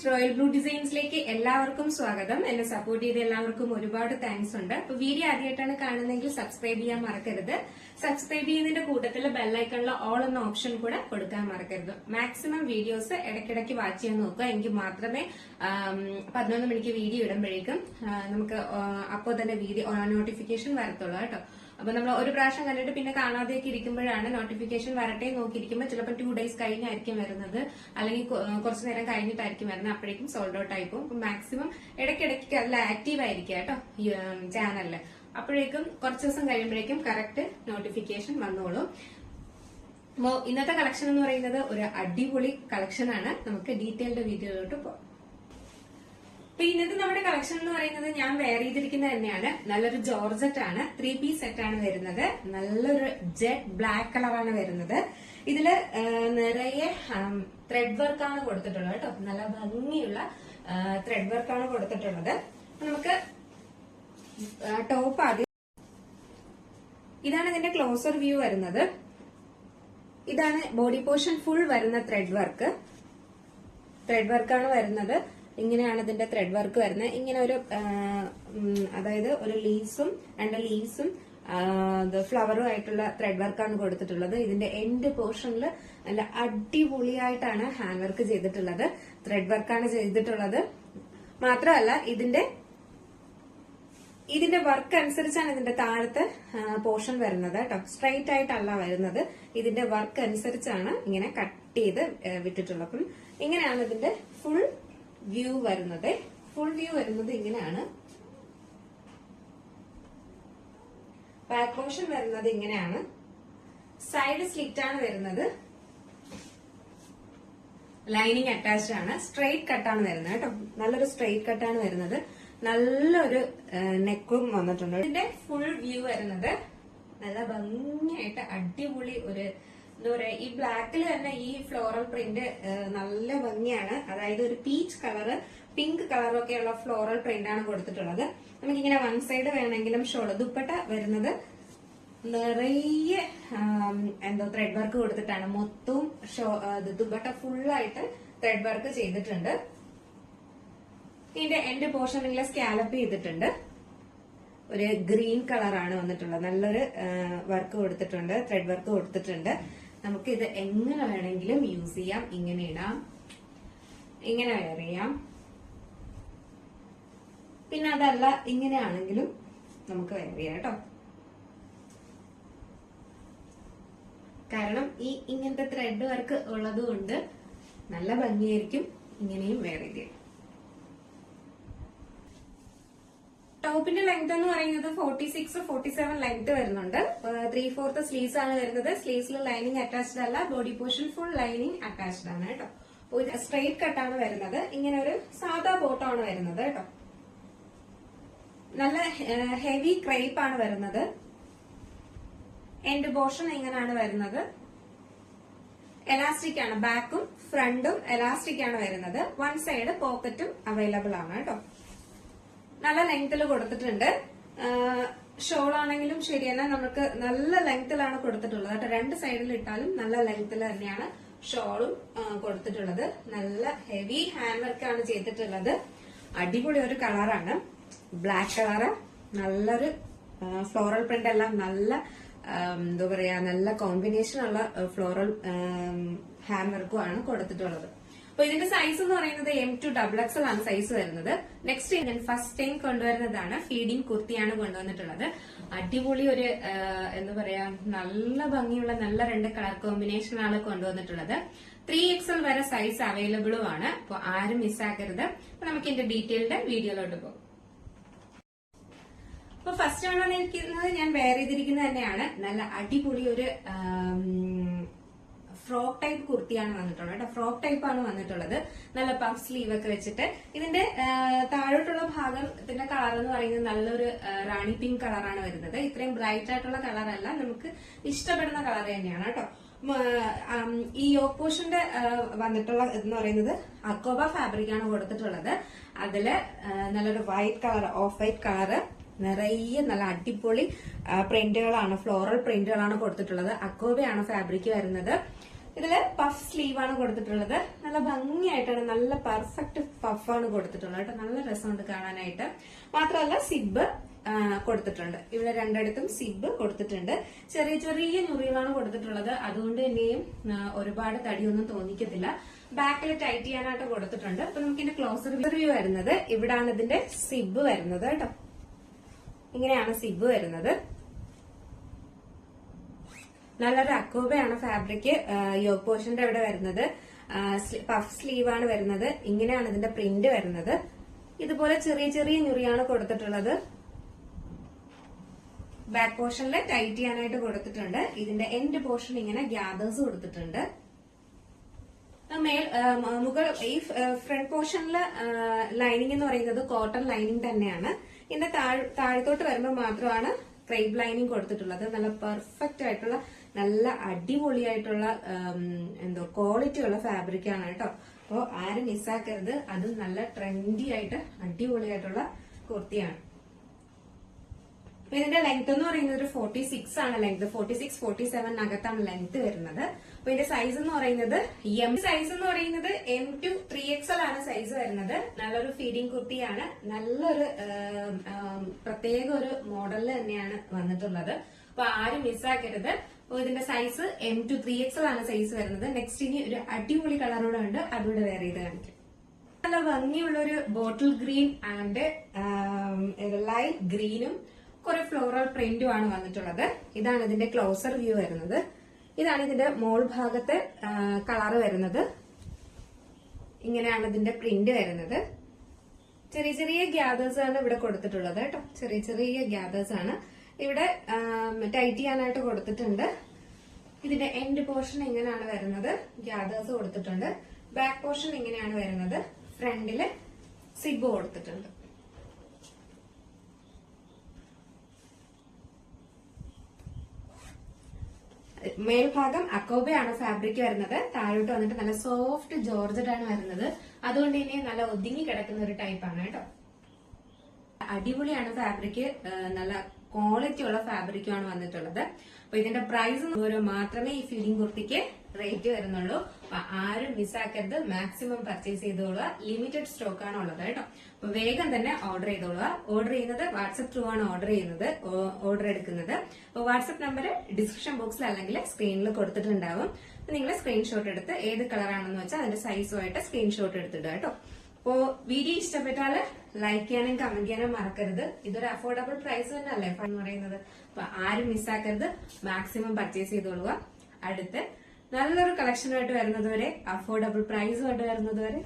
Royal blue ഡിസൈൻസിലേക്ക് എല്ലാവർക്കും സ്വാഗതം. എന്നെ സപ്പോർട്ട് ചെയ്ത എല്ലാവർക്കും ഒരുപാട് താങ്ക്സ് ഉണ്ട്. അപ്പൊ വീഡിയോ ആദ്യമായിട്ടാണ് കാണുന്നതെങ്കിൽ സബ്സ്ക്രൈബ് ചെയ്യാൻ മറക്കരുത്. സബ്സ്ക്രൈബ് ചെയ്യുന്നതിന്റെ കൂട്ടത്തിൽ ബെല്ലൈക്കണിൽ ഓൾ എന്ന ഓപ്ഷൻ കൂടെ കൊടുക്കാൻ മറക്കരുത്. മാക്സിമം വീഡിയോസ് ഇടയ്ക്കിടയ്ക്ക് വാച്ച് ചെയ്യാൻ നോക്കുക. എങ്കിൽ മാത്രമേ 11 മണിക്ക് വീഡിയോ ഇടുമ്പോഴേക്കും നമുക്ക് അപ്പോൾ തന്നെ വീഡിയോ നോട്ടിഫിക്കേഷൻ വരത്തുള്ളൂ കേട്ടോ. അപ്പൊ നമ്മൾ ഒരു പ്രാവശ്യം കണ്ടിട്ട് പിന്നെ കാണാതെയൊക്കെ ഇരിക്കുമ്പോഴാണ് നോട്ടിഫിക്കേഷൻ വരട്ടെ നോക്കിയിരിക്കുമ്പോൾ ചിലപ്പോൾ 2 days കഴിഞ്ഞായിരിക്കും വരുന്നത്, അല്ലെങ്കിൽ കുറച്ചു നേരം കഴിഞ്ഞിട്ടായിരിക്കും വരുന്നത്. അപ്പോഴേക്കും സോൾഡ് ഔട്ട് ആയി പോകും. മാക്സിമം ഇടയ്ക്കിടയ്ക്ക് അതിൽ ആക്റ്റീവ് ആയിരിക്കുക കേട്ടോ ചാനലില്. അപ്പോഴേക്കും കുറച്ച് ദിവസം കഴിയുമ്പോഴേക്കും കറക്റ്റ് നോട്ടിഫിക്കേഷൻ വന്നോളും. ഇന്നത്തെ കളക്ഷൻ എന്ന് പറയുന്നത് ഒരു അടിപൊളി കളക്ഷൻ ആണ്. നമുക്ക് ഡീറ്റെയിൽഡ് വീഡിയോയിലോട്ട് പോകാം. അപ്പൊ ഇന്നത്തെ നമ്മുടെ കളക്ഷൻ എന്ന് പറയുന്നത് ഞാൻ വെയർ ചെയ്തിരിക്കുന്നത് തന്നെയാണ്. നല്ലൊരു ജോർജറ്റ് ആണ്. 3 piece സെറ്റ് ആണ് വരുന്നത്. നല്ലൊരു ജെറ്റ് ബ്ലാക്ക് കളറാണ് വരുന്നത്. ഇതില് നിറയെ ത്രെഡ് വർക്കാണ് കൊടുത്തിട്ടുള്ളത് കേട്ടോ. നല്ല ഭംഗിയുള്ള ത്രെഡ് വർക്കാണ് കൊടുത്തിട്ടുള്ളത്. നമുക്ക് ടോപ്പ് ആദ്യം ഇതാണ് ഇതിന്റെ ക്ലോസർ വ്യൂ വരുന്നത്. ഇതാണ് ബോഡി പോർഷൻ ഫുൾ വരുന്ന ത്രെഡ് വർക്കാണ് വരുന്നത്. ഇങ്ങനെയാണ് ഇതിന്റെ ത്രെഡ് വർക്ക് വരുന്നത്. ഇങ്ങനെ ഒരു അതായത് ഒരു ലീവ്സും 2 ലീവ്സും ഫ്ലവറും ആയിട്ടുള്ള ത്രെഡ് വർക്കാണ് കൊടുത്തിട്ടുള്ളത്. ഇതിന്റെ എൻഡ് പോർഷനിൽ നല്ല അടിപൊളിയായിട്ടാണ് ഹാൻഡ് വർക്ക് ചെയ്തിട്ടുള്ളത്. ത്രെഡ് വർക്കാണ് ചെയ്തിട്ടുള്ളത്. മാത്രമല്ല ഇതിന്റെ വർക്ക് അനുസരിച്ചാണ് ഇതിന്റെ താഴത്തെ പോർഷൻ വരുന്നത് കേട്ടോ. സ്ട്രൈറ്റ് ആയിട്ടല്ല വരുന്നത്. ഇതിന്റെ വർക്ക് അനുസരിച്ചാണ് ഇങ്ങനെ കട്ട് ചെയ്ത് വിട്ടിട്ടുള്ളത്. അപ്പം ഇങ്ങനെയാണ് ഇതിന്റെ ഫുൾ വ്യൂ വരുന്നത്. ഇങ്ങനെയാണ്. ബാക്ക് പോർഷൻ വരുന്നത് ഇങ്ങനെയാണ്. സൈഡ് സ്ലിറ്റ് ആണ് വരുന്നത്. ലൈനിങ് അറ്റാച്ച്ഡ് ആണ്. സ്ട്രെയിറ്റ് കട്ടാണ് വരുന്നത് കേട്ടോ. നല്ലൊരു സ്ട്രെയിറ്റ് കട്ടാണ് വരുന്നത്. നല്ലൊരു നെക്കും വന്നിട്ടുണ്ട്. ഇതിന്റെ ഫുൾ വ്യൂ വരുന്നത് നല്ല ഭംഗിയായിട്ട് അടിപൊളി ഒരു എന്താ പറയാ, ഈ ബ്ലാക്കിൽ തന്നെ ഈ ഫ്ലോറൽ പ്രിന്റ് നല്ല ഭംഗിയാണ്. അതായത് ഒരു പീച്ച് കളറ്, പിങ്ക് കളറൊക്കെയുള്ള ഫ്ലോറൽ പ്രിന്റ് ആണ് കൊടുത്തിട്ടുള്ളത്. നമുക്കിങ്ങനെ വൺ സൈഡ് വേണമെങ്കിലും ഷോള് ദുപ്പട്ട വരുന്നത് നിറയെ ത്രെഡ് വർക്ക് കൊടുത്തിട്ടാണ്. മൊത്തവും ദുപ്പട്ട ഫുള്ളായിട്ട് ത്രെഡ് വർക്ക് ചെയ്തിട്ടുണ്ട്. ഇതിന്റെ എൻഡ് പോർഷനിലെ സ്കാലപ്പ് ചെയ്തിട്ടുണ്ട്. ഒരു ഗ്രീൻ കളറാണ് വന്നിട്ടുള്ളത്. നല്ലൊരു വർക്ക് കൊടുത്തിട്ടുണ്ട്, ത്രെഡ് വർക്ക് കൊടുത്തിട്ടുണ്ട്. നമുക്ക് ഇത് എങ്ങനെ വേണമെങ്കിലും യൂസ് ചെയ്യാം. ഇങ്ങനെ ഇടാം, ഇങ്ങനെ വെയർ ചെയ്യാം. പിന്നെ അതല്ല ഇങ്ങനെയാണെങ്കിലും നമുക്ക് വെയർ ചെയ്യാം കേട്ടോ. കാരണം ഇങ്ങനത്തെ ത്രെഡ് വർക്ക് ഉള്ളത് കൊണ്ട് നല്ല ഭംഗിയായിരിക്കും. ഇങ്ങനെയും വെയർ ചെയ്യാം. ടോപ്പിന്റെ ലെങ്ത് എന്ന് പറയുന്നത് 46-47 ലെങ്ത് വരുന്നുണ്ട്. 3/4 സ്ലീവ്സ് ആണ് വരുന്നത്. സ്ലീവ്സിൽ ലൈനിങ് അറ്റാച്ച്ഡ് അല്ല. Body portion full lining attached ആണ് കേട്ടോ. സ്ട്രെയിറ്റ് കട്ടാണ് വരുന്നത്. ഇങ്ങനെ ഒരു സാധാ ബോട്ടം ആണ് വരുന്നത് കേട്ടോ. നല്ല ഹെവി ക്രേപ്പ് ആണ് വരുന്നത്. എൻഡ് പോർഷൻ ഇങ്ങനെയാണ് വരുന്നത്. എലാസ്റ്റിക് ആണ്. ബാക്കും ഫ്രണ്ടും എലാസ്റ്റിക് ആണ് വരുന്നത്. വൺ സൈഡ് പോക്കറ്റും അവൈലബിൾ ആണ് കേട്ടോ. നല്ല ലെങ്ത്തിൽ കൊടുത്തിട്ടുണ്ട്. ഷോൾ ആണെങ്കിലും ശരി തന്നെ നമുക്ക് നല്ല ലെങ്ത്തിലാണ് കൊടുത്തിട്ടുള്ളത് കേട്ടോ. 2 സൈഡിൽ ഇട്ടാലും നല്ല ലെങ്ത്തിൽ തന്നെയാണ് ഷോളും കൊടുത്തിട്ടുള്ളത്. നല്ല ഹെവി ഹാൻഡ് വർക്കാണ് ചെയ്തിട്ടുള്ളത്. അടിപൊളി ഒരു കളറാണ്, ബ്ലാക്ക് കളറ്. നല്ലൊരു ഫ്ലോറൽ പ്രിന്റ് എല്ലാം നല്ല എന്താ പറയാ, നല്ല കോമ്പിനേഷൻ ഉള്ള ഫ്ലോറൽ ഹാൻഡ് വർക്കും ആണ് കൊടുത്തിട്ടുള്ളത്. അപ്പൊ ഇതിന്റെ സൈസ് എന്ന് പറയുന്നത് M2 XXL ആണ് സൈസ് വരുന്നത്. നെക്സ്റ്റ് ഞാൻ ഫസ്റ്റ് ടൈം കൊണ്ടുവരുന്നതാണ്. ഫീഡിംഗ് കുർത്തിയാണ് കൊണ്ടുവന്നിട്ടുള്ളത്. അടിപൊളി ഒരു എന്താ പറയാ, നല്ല ഭംഗിയുള്ള നല്ല 2 കളർ കോമ്പിനേഷനാണ് കൊണ്ടുവന്നിട്ടുള്ളത്. 3XL വരെ സൈസ് അവൈലബിളും ആണ്. അപ്പൊ ആരും മിസ്സാക്കരുത്. അപ്പൊ നമുക്ക് ഇതിന്റെ ഡീറ്റെയിൽഡ് വീഡിയോയിലോട്ട് പോകും. അപ്പൊ ഫസ്റ്റ് വന്നിരിക്കുന്നത് ഞാൻ വെയർ ചെയ്തിരിക്കുന്നത് തന്നെയാണ്. നല്ല അടിപൊളി ഒരു ഫ്രോക്ക് ടൈപ്പ് കുർത്തിയാണ് വന്നിട്ടുള്ളത് കേട്ടോ. ഫ്രോക്ക് ടൈപ്പ് ആണ് വന്നിട്ടുള്ളത്. നല്ല പഫ് സ്ലീവ് ഒക്കെ വെച്ചിട്ട്. ഇതിന്റെ താഴോട്ടുള്ള ഭാഗത്തിന്റെ കളർ എന്ന് പറയുന്നത് നല്ലൊരു റാണി പിങ്ക് കളറാണ് വരുന്നത്. ഇത്രയും ബ്രൈറ്റ് ആയിട്ടുള്ള കളറല്ല, നമുക്ക് ഇഷ്ടപ്പെടുന്ന കളർ തന്നെയാണ് കേട്ടോ. ഈ യോക്ക് പോർഷന്റെ വന്നിട്ടുള്ള എന്ന് പറയുന്നത് അക്കോബ ഫാബ്രിക് ആണ് കൊടുത്തിട്ടുള്ളത്. അതില് നല്ലൊരു white colour, of white colour, നിറയെ നല്ല അടിപൊളി പ്രിന്റുകളാണ്, ഫ്ലോറൽ പ്രിന്റുകളാണ് കൊടുത്തിട്ടുള്ളത്. അക്കോബയാണ് ഫാബ്രിക് വരുന്നത്. ഇതില് പഫ് സ്ലീവ് ആണ് കൊടുത്തിട്ടുള്ളത്. നല്ല ഭംഗിയായിട്ടാണ്, നല്ല പെർഫെക്റ്റ് പഫാണ് കൊടുത്തിട്ടുള്ളത് കേട്ടോ. നല്ല രസമുണ്ട് കാണാനായിട്ട്. മാത്രമല്ല സിബ് കൊടുത്തിട്ടുണ്ട്. ഇവിടെ രണ്ടിടത്തും സിബ് കൊടുത്തിട്ടുണ്ട്. ചെറിയ ചെറിയ ഞുറികളാണ് കൊടുത്തിട്ടുള്ളത്. അതുകൊണ്ട് തന്നെയും ഒരുപാട് തടിയൊന്നും തോന്നിക്കത്തില്ല. ബാക്കിൽ ടൈറ്റ് ചെയ്യാനായിട്ട് കൊടുത്തിട്ടുണ്ട്. അപ്പൊ നമുക്ക് ഇതിന്റെ ക്ലോസർ വ്യൂ വരുന്നത് ഇവിടാണ് ഇതിന്റെ സിബ് വരുന്നത് കേട്ടോ. ഇങ്ങനെയാണ് സിബ് വരുന്നത്. നല്ലൊരു അക്കോബയാണ് ഫാബ്രിക്. യോക്ക് പോർഷന്റെ ഇവിടെ വരുന്നത് പഫ് സ്ലീവ് ആണ് വരുന്നത്. ഇങ്ങനെയാണ് ഇതിന്റെ പ്രിന്റ് വരുന്നത്. ഇതുപോലെ ചെറിയ ചെറിയ ഞുറിയാണ് കൊടുത്തിട്ടുള്ളത്. ബാക്ക് പോർഷനിൽ ടൈറ്റ് ചെയ്യാനായിട്ട് കൊടുത്തിട്ടുണ്ട്. ഇതിന്റെ എൻഡ് പോർഷൻ ഇങ്ങനെ ഗ്യാദേഴ്സ് കൊടുത്തിട്ടുണ്ട്. ഈ ഫ്രണ്ട് പോർഷനിൽ ലൈനിങ് എന്ന് പറയുന്നത് കോട്ടൺ ലൈനിങ് തന്നെയാണ്. ഇതിന്റെ താഴത്തോട്ട് വരുമ്പോൾ മാത്രമാണ് ക്രേപ്പ് ലൈനിങ് കൊടുത്തിട്ടുള്ളത്. നല്ല പെർഫെക്റ്റ് ആയിട്ടുള്ള, നല്ല അടിപൊളിയായിട്ടുള്ള ക്വാളിറ്റി ഉള്ള ഫാബ്രിക് ആണ് കേട്ടോ. അപ്പോ ആരും മിസ്സാക്കരുത്. അത് നല്ല ട്രെൻഡി ആയിട്ട് അടിപൊളിയായിട്ടുള്ള കുർത്തിയാണ്. ഇതിന്റെ ലെങ്ത് എന്ന് പറയുന്നത് ഒരു 46 ആണ് ലെങ്ത്. 46-47 അകത്താണ് ലെങ്ത് വരുന്നത്. അപ്പൊ ഇതിന്റെ സൈസ് എന്ന് പറയുന്നത് M to 3XL ആണ് സൈസ് വരുന്നത്. നല്ലൊരു ഫീഡിംഗ് കുർത്തിയാണ്. നല്ലൊരു പ്രത്യേക ഒരു മോഡലിൽ തന്നെയാണ് വന്നിട്ടുള്ളത്. അപ്പൊ ആരും മിസ്സാക്കരുത്. അപ്പൊ ഇതിന്റെ സൈസ് M to 3XL ആണ് സൈസ് വരുന്നത്. നെക്സ്റ്റ് ഇനി ഒരു അടിപൊളി കളറൂടെ ഉണ്ട്, അതുകൂടെ വേറെ ഇത് കാണിക്കും. നല്ല ഭംഗിയുള്ള ഒരു ബോട്ടിൽ ഗ്രീൻ ആൻഡ് ലൈറ്റ് ഗ്രീനും കുറെ ഫ്ലോറൽ പ്രിന്റും ആണ് വന്നിട്ടുള്ളത്. ഇതാണ് ഇതിന്റെ ക്ലോസർ വ്യൂ വരുന്നത്. ഇതാണ് ഇതിന്റെ മോൾ ഭാഗത്തെ കളറ് വരുന്നത്. ഇങ്ങനെയാണ് ഇതിന്റെ പ്രിന്റ് വരുന്നത്. ചെറിയ ചെറിയ ഗ്യാദേഴ്സ് ആണ് ഇവിടെ കൊടുത്തിട്ടുള്ളത് കേട്ടോ. ചെറിയ ചെറിയ ഗ്യാദേഴ്സ് ആണ് ഇവിടെ ടൈറ്റ് ചെയ്യാനായിട്ട് കൊടുത്തിട്ടുണ്ട്. ഇതിന്റെ എൻഡ് പോർഷൻ ഇങ്ങനെയാണ് വരുന്നത്. ഗ്യാദേഴ്സ് കൊടുത്തിട്ടുണ്ട്. ബാക്ക് പോർഷൻ ഇങ്ങനെയാണ് വരുന്നത്. ഫ്രണ്ടില് സിബ് കൊടുത്തിട്ടുണ്ട്. മേൽഭാഗം അക്കോബയാണ് ഫാബ്രിക് വരുന്നത്. താഴോട്ട് വന്നിട്ട് നല്ല സോഫ്റ്റ് ജോർജറ്റ് ആണ് വരുന്നത്. അതുകൊണ്ട് തന്നെ നല്ല ഒതുങ്ങി കിടക്കുന്ന ഒരു ടൈപ്പാണ് കേട്ടോ. അടിപൊളിയാണ് ഫാബ്രിക്. നല്ല ക്വാളിറ്റി ഉള്ള ഫാബ്രിക്കുമാണ് വന്നിട്ടുള്ളത്. അപ്പൊ ഇതിന്റെ പ്രൈസ് മാത്രമേ ഈ ഫീഡിംഗ് കുർത്തിക്ക് റേറ്റ് വരുന്നുള്ളൂ. അപ്പൊ ആരും മിസ്സാക്കരുത്. മാക്സിമം പർച്ചേസ് ചെയ്തോളുക. ലിമിറ്റഡ് സ്റ്റോക്ക് ആണ് ഉള്ളത് കേട്ടോ. അപ്പൊ വേഗം തന്നെ ഓർഡർ ചെയ്തോളുക. ഓർഡർ ചെയ്യുന്നത് വാട്സ്ആപ്പ് ത്രൂ ആണ് ഓർഡർ എടുക്കുന്നത്. അപ്പൊ വാട്സ്ആപ്പ് നമ്പർ ഡിസ്ക്രിപ്ഷൻ ബോക്സിൽ അല്ലെങ്കിൽ സ്ക്രീനിൽ കൊടുത്തിട്ടുണ്ടാവും. നിങ്ങൾ സ്ക്രീൻഷോട്ട് എടുത്ത് ഏത് കളറാണെന്ന് വെച്ചാൽ അതിന്റെ സൈസുമായിട്ട് സ്ക്രീൻഷോട്ട് എടുത്തിടുക കേട്ടോ. അപ്പോ വീഡിയോ ഇഷ്ടപ്പെട്ടാൽ ലൈക്ക് ചെയ്യാനും കമന്റ് ചെയ്യാനും മറക്കരുത്. ഇതൊരു അഫോർഡബിൾ പ്രൈസ് തന്നെ അല്ലേ എന്ന് പറയുന്നത്. അപ്പൊ ആരും മിസ്സാക്കരുത്. Maximum purchase ചെയ്തോളുക. അടുത്ത് നല്ലൊരു കളക്ഷനുമായിട്ട് വരുന്നതുവരെ, അഫോർഡബിൾ പ്രൈസുമായിട്ട് വരുന്നതുവരെ